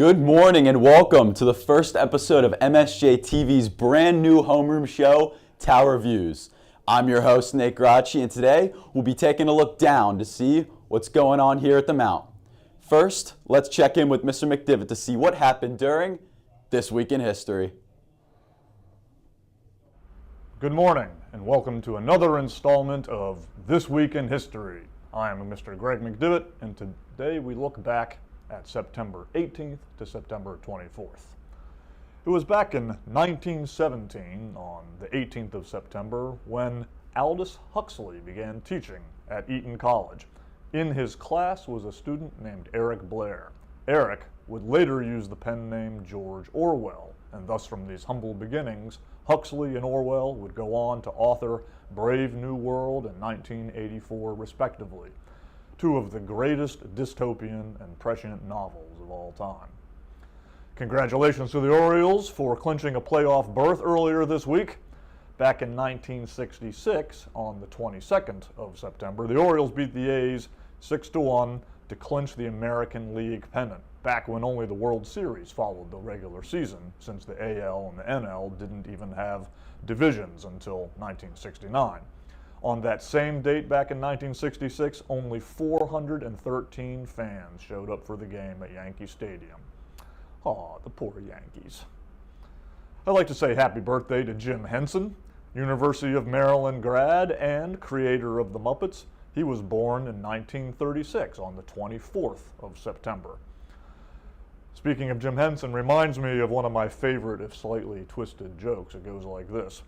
Good morning and welcome to the first episode of MSJ TV's brand new homeroom show, Tower Views. I'm your host, Nate Gracci, and today we'll be taking a look down to see what's going on here at the Mount. First, let's check in with Mr. McDivitt to see what happened during This Week in History. Good morning and welcome to another installment of This Week in History. I am Mr. Greg McDivitt, and today we look back at September 18th to September 24th. It was back in 1917, on the 18th of September, when Aldous Huxley began teaching at Eton College. In his class was a student named Eric Blair. Eric would later use the pen name George Orwell, and thus from these humble beginnings, Huxley and Orwell would go on to author Brave New World and 1984 respectively, two of the greatest dystopian and prescient novels of all time. Congratulations to the Orioles for clinching a playoff berth earlier this week. Back in 1966, on the 22nd of September, the Orioles beat the A's 6-1 to clinch the American League pennant, back when only the World Series followed the regular season, since the AL and the NL didn't even have divisions until 1969. On that same date back in 1966, only 413 fans showed up for the game at Yankee Stadium. Aw, the poor Yankees. I'd like to say happy birthday to Jim Henson, University of Maryland grad and creator of the Muppets. He was born in 1936 on the 24th of September. Speaking of Jim Henson reminds me of one of my favorite, if slightly twisted, jokes. It goes like this.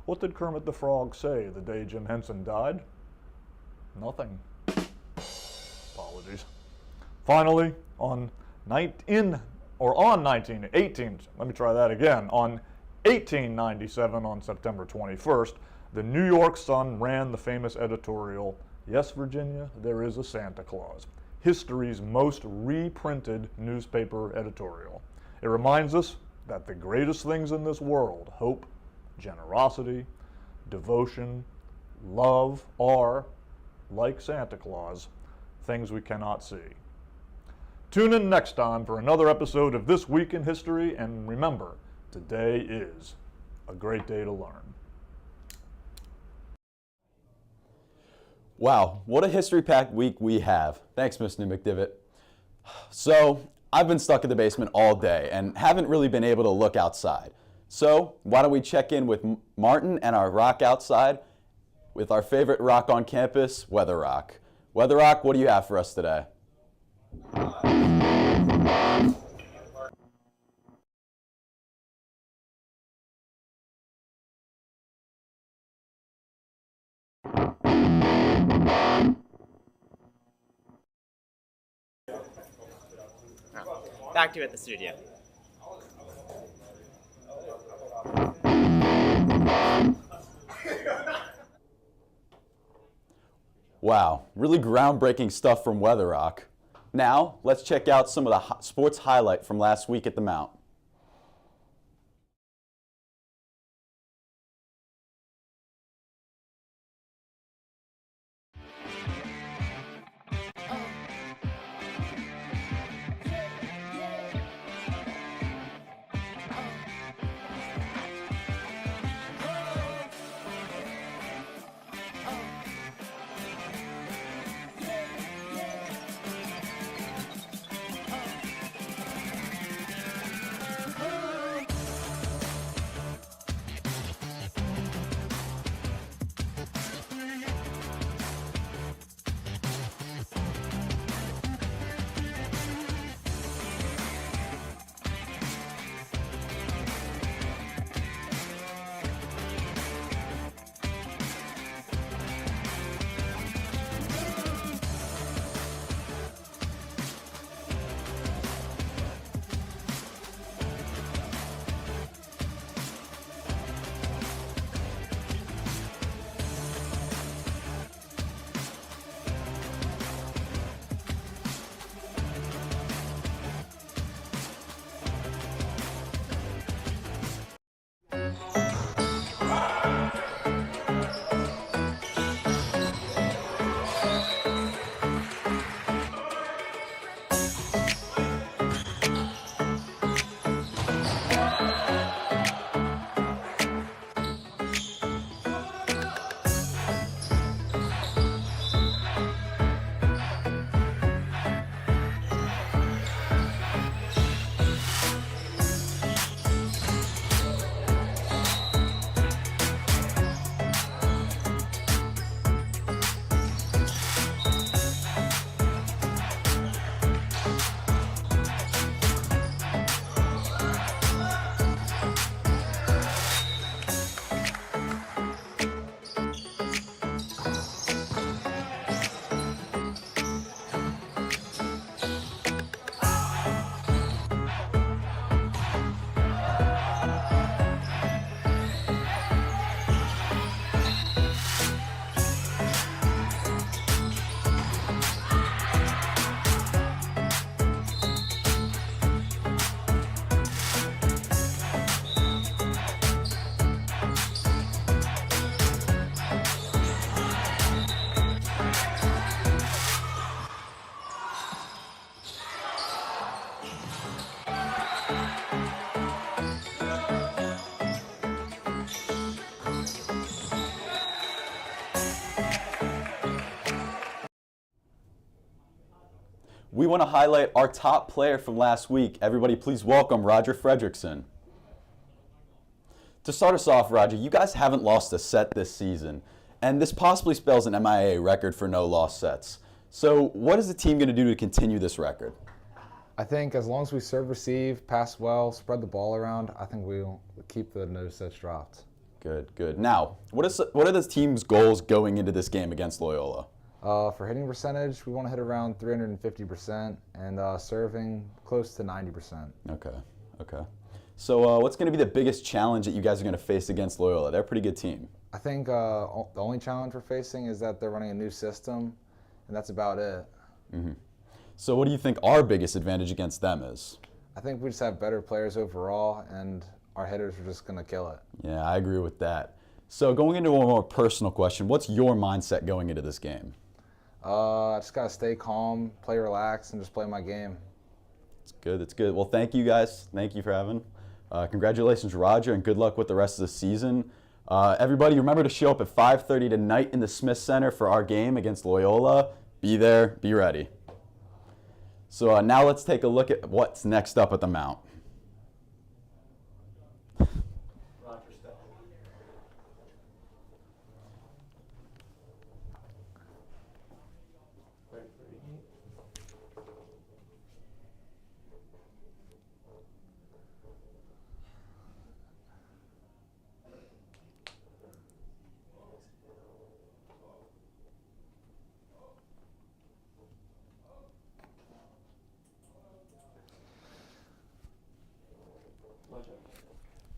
What did Kermit the Frog say the day Jim Henson died? Nothing. Apologies. Finally, on 1897, on September 21st, the New York Sun ran the famous editorial, "Yes, Virginia, there is a Santa Claus," history's most reprinted newspaper editorial. It reminds us that the greatest things in this world, hope, generosity, devotion, love, are, like Santa Claus, things we cannot see. Tune in next time for another episode of This Week in History, and remember, today is a great day to learn. Wow, what a history-packed week we have. Thanks, Mr. McDivitt. So, I've been stuck in the basement all day and haven't really been able to look outside. So, why don't we check in with Martin and our rock outside with our favorite rock on campus, Weather Rock. Weather Rock, what do you have for us today? Back to you at the studio. Wow, really groundbreaking stuff from Weather Rock. Now, let's check out some of the sports highlight from last week at the Mount. we want to highlight our top player from last week. Everybody please welcome Roger Fredrickson. To start us off, Roger, you guys haven't lost a set this season, and this possibly spells an MIA record for no lost sets. So what is the team going to do to continue this record? I think as long as we serve, receive, pass well, spread the ball around, I think we'll keep the no sets dropped. Good, good. Now, what are the team's goals going into this game against Loyola? For hitting percentage, we want to hit around 350% and serving close to 90%. Okay, okay. So what's going to be the biggest challenge that you guys are going to face against Loyola? They're a pretty good team. I think the only challenge we're facing is that they're running a new system, and that's about it. Mm-hmm. So what do you think our biggest advantage against them is? I think we just have better players overall, and our hitters are just going to kill it. Yeah, I agree with that. So going into a more personal question, what's your mindset going into this game? I just got to stay calm, play relaxed, and just play my game. It's good, it's good. Well, thank you guys. Thank you for having. Congratulations, Roger, and good luck with the rest of the season. Everybody, remember to show up at 5:30 tonight in the Smith Center for our game against Loyola. Be there, be ready. So now let's take a look at what's next up at the Mount.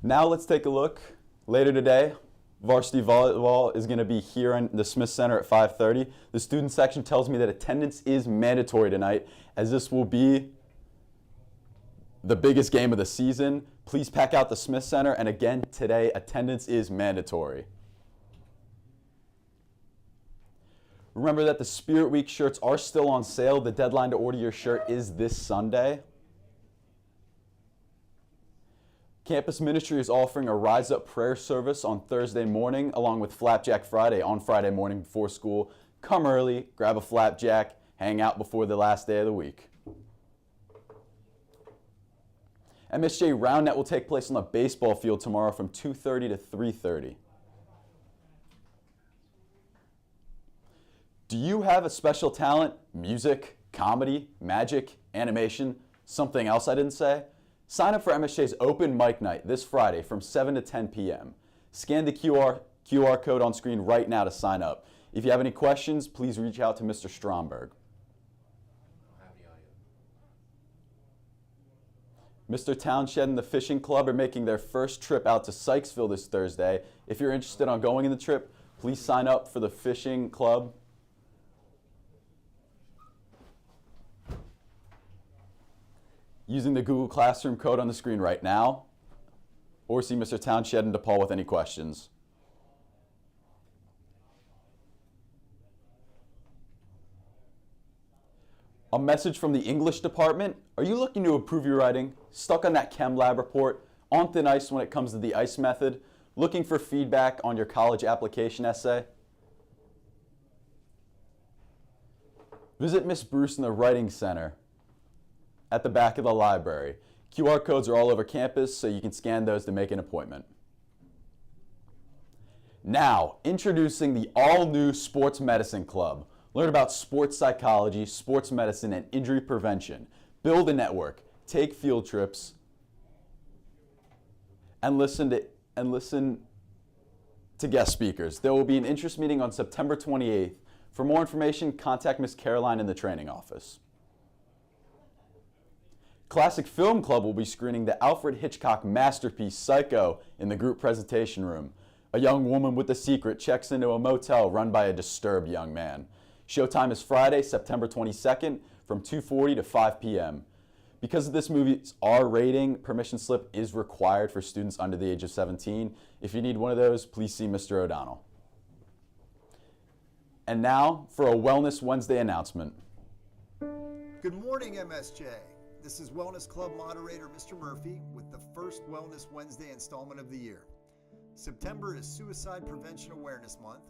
Now let's take a look. Later today, varsity volleyball is going to be here in the Smith Center at 5:30. The student section tells me that attendance is mandatory tonight, as this will be the biggest game of the season. Please pack out the Smith Center, and again, today, attendance is mandatory. Remember that the Spirit Week shirts are still on sale. The deadline to order your shirt is this Sunday. Campus Ministry is offering a Rise Up prayer service on Thursday morning, along with Flapjack Friday on Friday morning before school. Come early, grab a flapjack, hang out before the last day of the week. MSJ Round Net will take place on the baseball field tomorrow from 2:30 to 3:30. Do you have a special talent? Music, comedy, magic, animation, something else I didn't say? Sign up for MSJ's open mic night this Friday from 7 to 10 p.m. Scan the QR code on screen right now to sign up. If you have any questions, please reach out to Mr. Stromberg. Mr. Townshed and the Fishing Club are making their first trip out to Sykesville this Thursday. If you're interested in going in the trip, please sign up for the Fishing Club. Using the Google Classroom code on the screen right now, or see Mr. Townshed and DePaul with any questions. A message from the English department. Are you looking to improve your writing? Stuck on that chem lab report? On thin ice when it comes to the ICE method? Looking for feedback on your college application essay? Visit Miss Bruce in the Writing Center at the back of the library. QR codes are all over campus, so you can scan those to make an appointment. Now, introducing the all-new Sports Medicine Club. Learn about sports psychology, sports medicine, and injury prevention. Build a network, take field trips, and listen to guest speakers. There will be an interest meeting on September 28th. For more information, contact Ms. Caroline in the training office. Classic Film Club will be screening the Alfred Hitchcock masterpiece Psycho in the group presentation room. A young woman with a secret checks into a motel run by a disturbed young man. Showtime is Friday, September 22nd from 2:40 to 5 p.m. Because of this movie's R rating, permission slip is required for students under the age of 17. If you need one of those, please see Mr. O'Donnell. And now for a Wellness Wednesday announcement. Good morning, MSJ. This is Wellness Club moderator Mr. Murphy with the first Wellness Wednesday installment of the year. September is Suicide Prevention Awareness Month,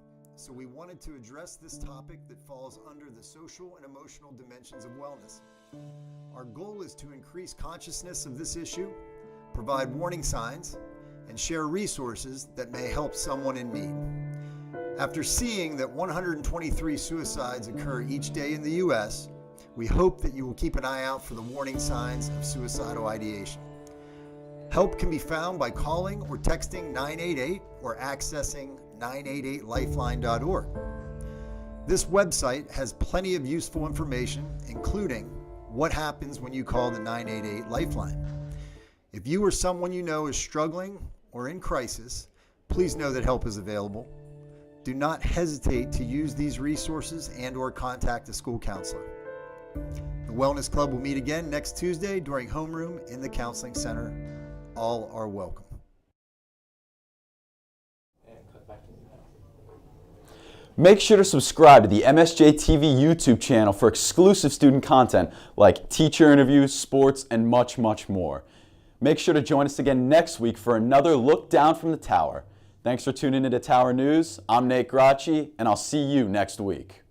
so we wanted to address this topic that falls under the social and emotional dimensions of wellness. Our goal is to increase consciousness of this issue, provide warning signs, and share resources that may help someone in need. After seeing that 123 suicides occur each day in the U.S., we hope that you will keep an eye out for the warning signs of suicidal ideation. Help can be found by calling or texting 988 or accessing 988lifeline.org. This website has plenty of useful information, including what happens when you call the 988 Lifeline. If you or someone you know is struggling or in crisis, please know that help is available. Do not hesitate to use these resources and/or contact a school counselor. The Wellness Club will meet again next Tuesday during Homeroom in the Counseling Center. All are welcome. Make sure to subscribe to the MSJ TV YouTube channel for exclusive student content like teacher interviews, sports, and much, much more. Make sure to join us again next week for another look down from the tower. Thanks for tuning into Tower News. I'm Nate Gracci, and I'll see you next week.